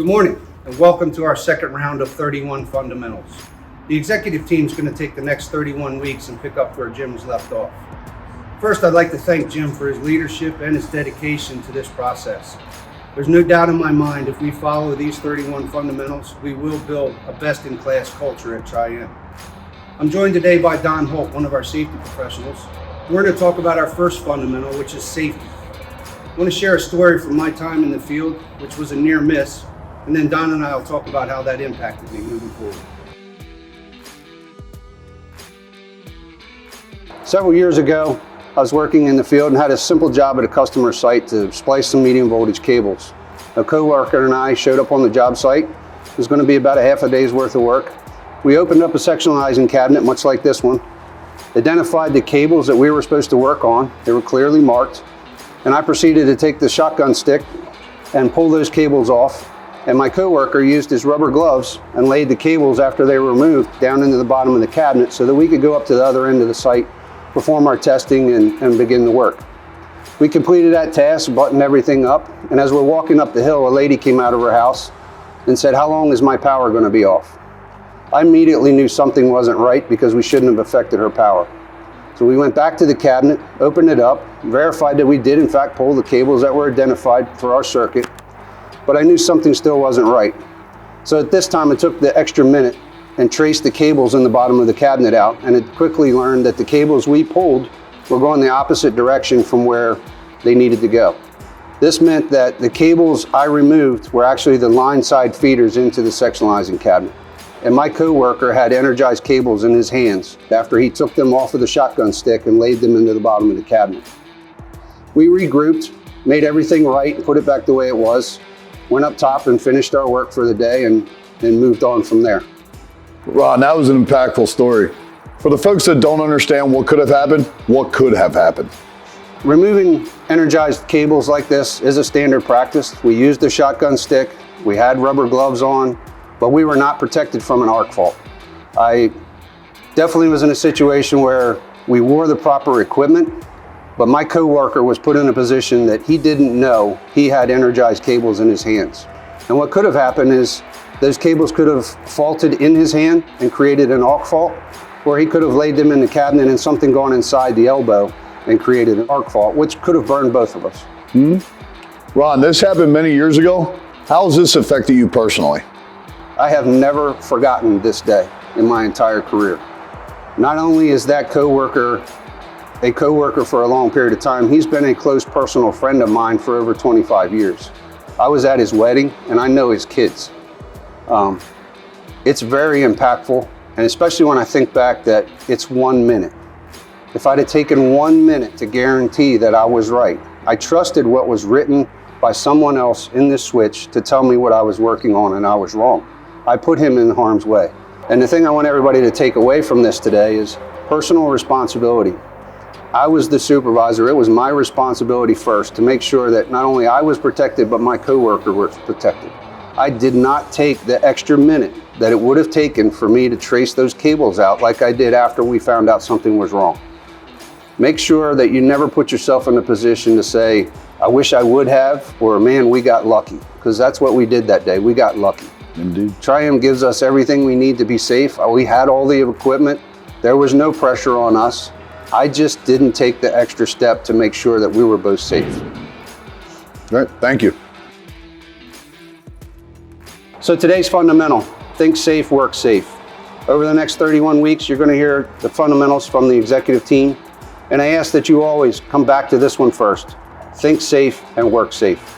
Good morning, and welcome to our second round of 31 fundamentals. The executive team is going to take the next 31 weeks and pick up where Jim's left off. First, I'd like to thank Jim for his leadership and his dedication to this process. There's no doubt in my mind if we follow these 31 fundamentals, we will build a best-in-class culture at Tri-M. I'm joined today by Don Holt, one of our safety professionals. We're going to talk about our first fundamental, which is safety. I want to share a story from my time in the field, which was a near miss, and then Don and I will talk about how that impacted me moving forward. Several years ago, I was working in the field and had a simple job at a customer site to splice some medium voltage cables. A coworker and I showed up on the job site. It was going to be about a half a day's worth of work. We opened up a sectionalizing cabinet, much like this one, identified the cables that we were supposed to work on. They were clearly marked. And I proceeded to take the shotgun stick and pull those cables off. And my coworker used his rubber gloves and laid the cables after they were removed down into the bottom of the cabinet so that we could go up to the other end of the site, perform our testing and begin the work. We completed that task, buttoned everything up, and as we're walking up the hill, a lady came out of her house and said, "How long is my power going to be off?" I immediately knew something wasn't right because we shouldn't have affected her power. So we went back to the cabinet, opened it up, verified that we did in fact pull the cables that were identified for our circuit, but I knew something still wasn't right. So at this time I took the extra minute and traced the cables in the bottom of the cabinet out, and it quickly learned that the cables we pulled were going the opposite direction from where they needed to go. This meant that the cables I removed were actually the line side feeders into the sectionalizing cabinet. And my coworker had energized cables in his hands after he took them off of the shotgun stick and laid them into the bottom of the cabinet. We regrouped, made everything right, put it back the way it was, went up top and finished our work for the day and moved on from there. Ron, that was an impactful story. For the folks that don't understand what could have happened, what could have happened? Removing energized cables like this is a standard practice. We used the shotgun stick, we had rubber gloves on, but we were not protected from an arc fault. I definitely was in a situation where we wore the proper equipment, but my coworker was put in a position that he didn't know he had energized cables in his hands. And what could have happened is those cables could have faulted in his hand and created an arc fault, or he could have laid them in the cabinet and something gone inside the elbow and created an arc fault, which could have burned both of us. Ron, this happened many years ago. How has this affected you personally? I have never forgotten this day in my entire career. Not only is that coworker a coworker for a long period of time, he's been a close personal friend of mine for over 25 years. I was at his wedding and I know his kids. It's very impactful, and especially when I think back that it's 1 minute. If I'd have taken 1 minute to guarantee that I was right, I trusted what was written by someone else in this switch to tell me what I was working on, and I was wrong. I put him in harm's way. And the thing I want everybody to take away from this today is personal responsibility. I was the supervisor. It was my responsibility first to make sure that not only I was protected, but my coworker was protected. I did not take the extra minute that it would have taken for me to trace those cables out like I did after we found out something was wrong. Make sure that you never put yourself in a position to say, "I wish I would have," or "Man, we got lucky," because that's what we did that day. We got lucky. Indeed. Tri-M gives us everything we need to be safe. We had all the equipment. There was no pressure on us. I just didn't take the extra step to make sure that we were both safe. All right, thank you. So today's fundamental, think safe, work safe. Over the next 31 weeks, you're going to hear the fundamentals from the executive team. And I ask that you always come back to this one first. Think safe and work safe.